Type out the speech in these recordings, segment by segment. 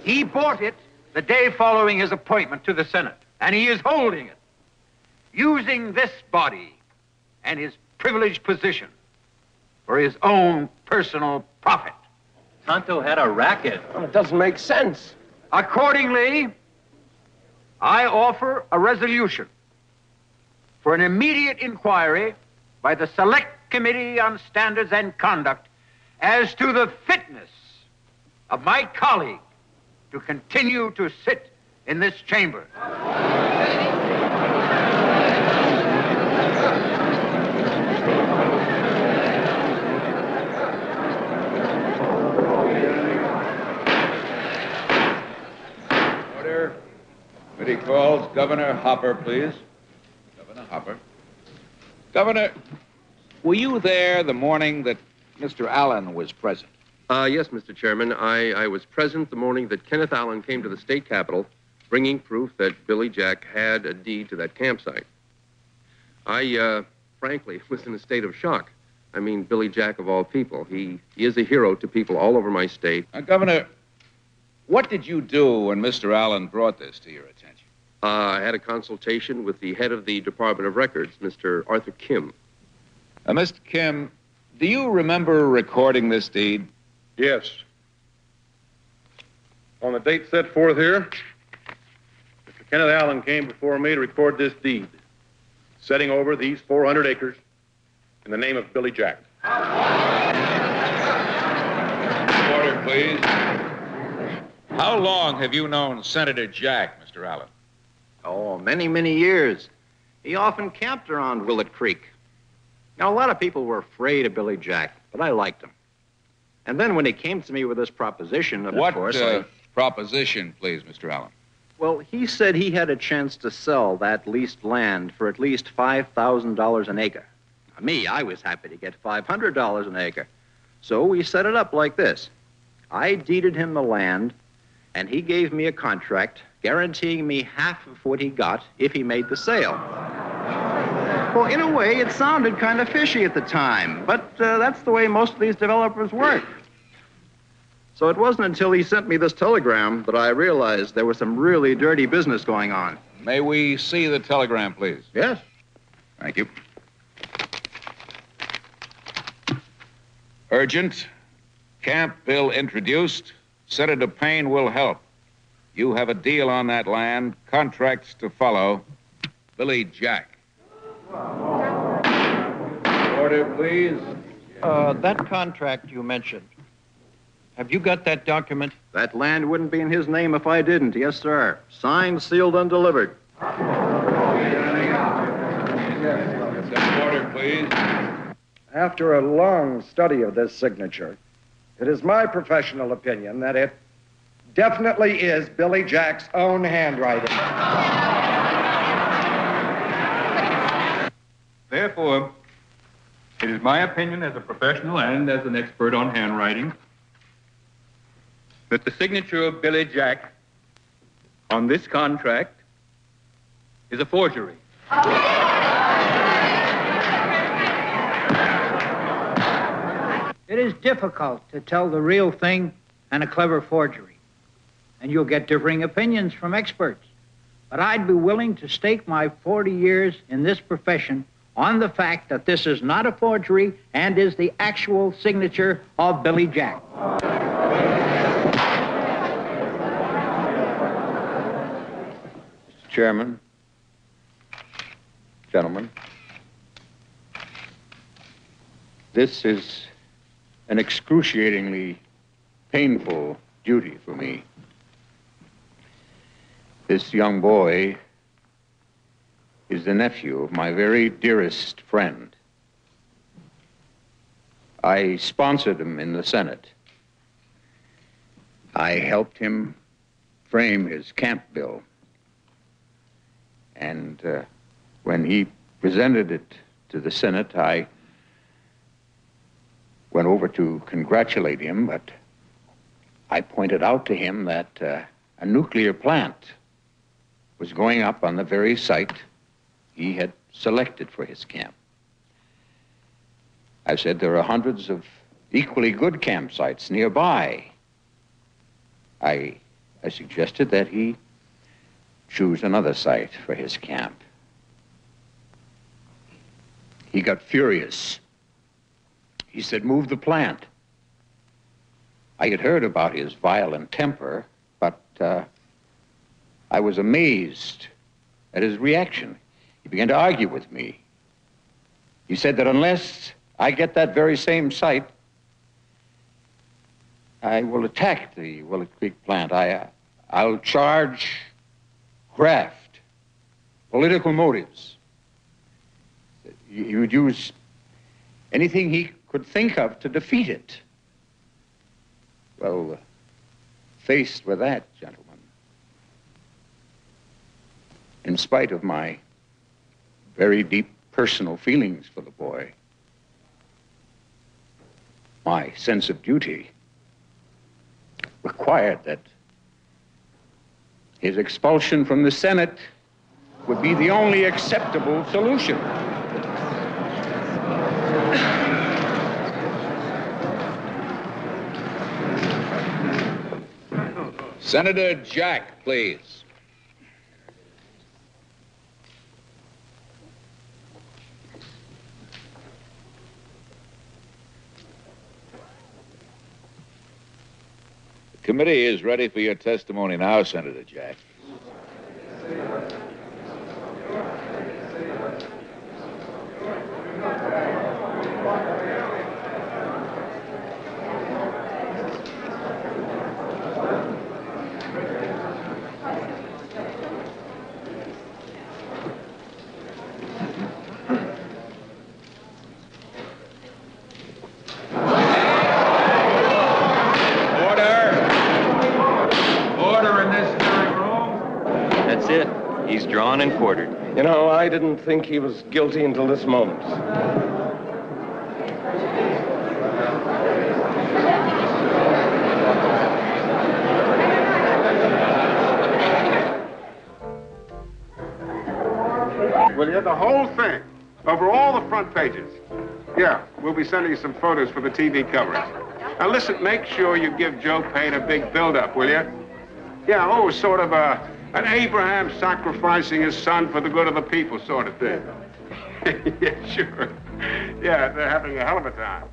He bought it the day following his appointment to the Senate, and he is holding it, using this body and his privileged position for his own personal profit. Tonto had a racket. Well, it doesn't make sense. Accordingly, I offer a resolution for an immediate inquiry by the Select Committee on Standards and Conduct as to the fitness of my colleague to continue to sit in this chamber. Order. Committee calls. Governor Hopper, please. Governor Hopper. Governor, were you there the morning that Mr. Allen was present? Yes, Mr. Chairman. I was present the morning that Kenneth Allen came to the state capitol bringing proof that Billy Jack had a deed to that campsite. I, frankly, was in a state of shock. I mean, Billy Jack, of all people, he is a hero to people all over my state. Governor, what did you do when Mr. Allen brought this to your attention? I had a consultation with the head of the Department of Records, Mr. Arthur Kim. Mr. Kim, do you remember recording this deed? Yes. On the date set forth here, Mr. Kenneth Allen came before me to record this deed, setting over these 400 acres in the name of Billy Jack. Order, please. How long have you known Senator Jack, Mr. Allen? Oh, many, many years. He often camped around Willett Creek. Now, a lot of people were afraid of Billy Jack, but I liked him. And then when he came to me with this proposition, of course... What proposition, please, Mr. Allen? Well, he said he had a chance to sell that leased land for at least $5,000 an acre. Me, I was happy to get $500 an acre. So we set it up like this. I deeded him the land, and he gave me a contract guaranteeing me half of what he got if he made the sale. Well, in a way, it sounded kind of fishy at the time, but that's the way most of these developers work. So it wasn't until he sent me this telegram that I realized there was some really dirty business going on. May we see the telegram, please? Yes. Thank you. Urgent. Camp bill introduced. Senator Payne will help. You have a deal on that land. Contracts to follow. Billy Jack. Order, please. That contract you mentioned, have you got that document? That land wouldn't be in his name if I didn't. Yes, sir. Signed, sealed, and delivered. Order, please. After a long study of this signature, it is my professional opinion that it definitely is Billy Jack's own handwriting. Therefore, it is my opinion as a professional and as an expert on handwriting that the signature of Billy Jack on this contract is a forgery. It is difficult to tell the real thing and a clever forgery, and you'll get differing opinions from experts. But I'd be willing to stake my 40 years in this profession on the fact that this is not a forgery and is the actual signature of Billy Jack. Mr. Chairman, gentlemen, this is an excruciatingly painful duty for me. This young boy is the nephew of my very dearest friend. I sponsored him in the Senate. I helped him frame his camp bill. And when he presented it to the Senate, I went over to congratulate him, but I pointed out to him that a nuclear plant was going up on the very site he had selected for his camp. I said there are hundreds of equally good campsites nearby, I suggested that he choose another site for his camp. He got furious. He said, move the plant. I had heard about his violent temper, but I was amazed at his reaction. He began to argue with me. He said that unless I get that very same site, I will attack the Willow Creek plant. I'll charge graft, political motives. He would use anything he could think of to defeat it. Well, faced with that, gentlemen, in spite of my very deep personal feelings for the boy, my sense of duty required that his expulsion from the Senate would be the only acceptable solution. Senator Jack, please. The committee is ready for your testimony now, Senator Jack. He's drawn and quartered. You know, I didn't think he was guilty until this moment. Will you? The whole thing. Over all the front pages. Yeah, we'll be sending you some photos for the TV coverage. Now listen, make sure you give Joe Payne a big build-up, will you? Yeah, sort of an Abraham sacrificing his son for the good of the people sort of thing. Yeah, sure. Yeah, they're having a hell of a time.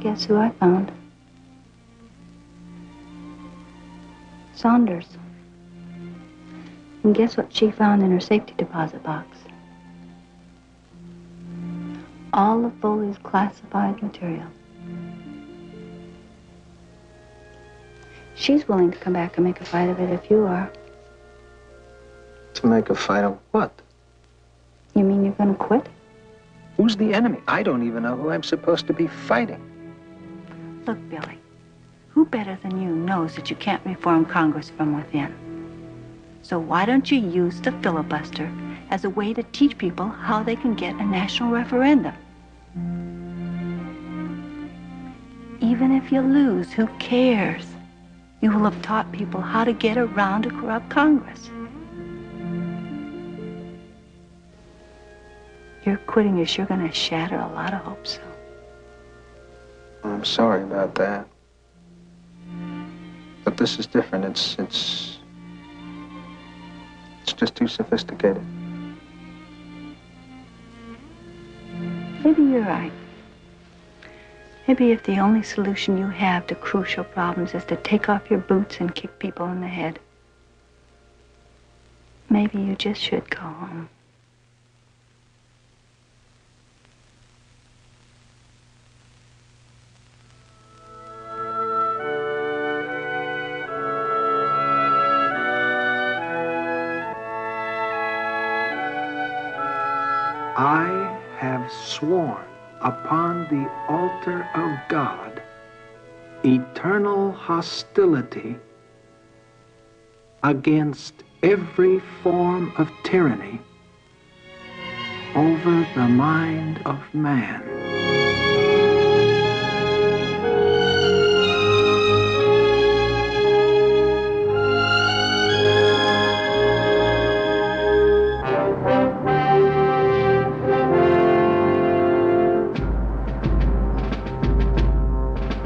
Guess who I found? Saunders. And guess what she found in her safety deposit box? All of Foley's classified material. She's willing to come back and make a fight of it if you are. To make a fight of what? You mean you're gonna quit? Who's the enemy? I don't even know who I'm supposed to be fighting. Look, Billy, who better than you knows that you can't reform Congress from within? So why don't you use the filibuster as a way to teach people how they can get a national referendum? Even if you lose, who cares? You will have taught people how to get around a corrupt Congress. Your quitting is sure going to shatter a lot of hopes. I'm sorry about that. But this is different. It's just too sophisticated. Maybe you're right. Maybe if the only solution you have to crucial problems is to take off your boots and kick people in the head, maybe you just should go home. I have sworn upon the altar of God eternal hostility against every form of tyranny over the mind of man.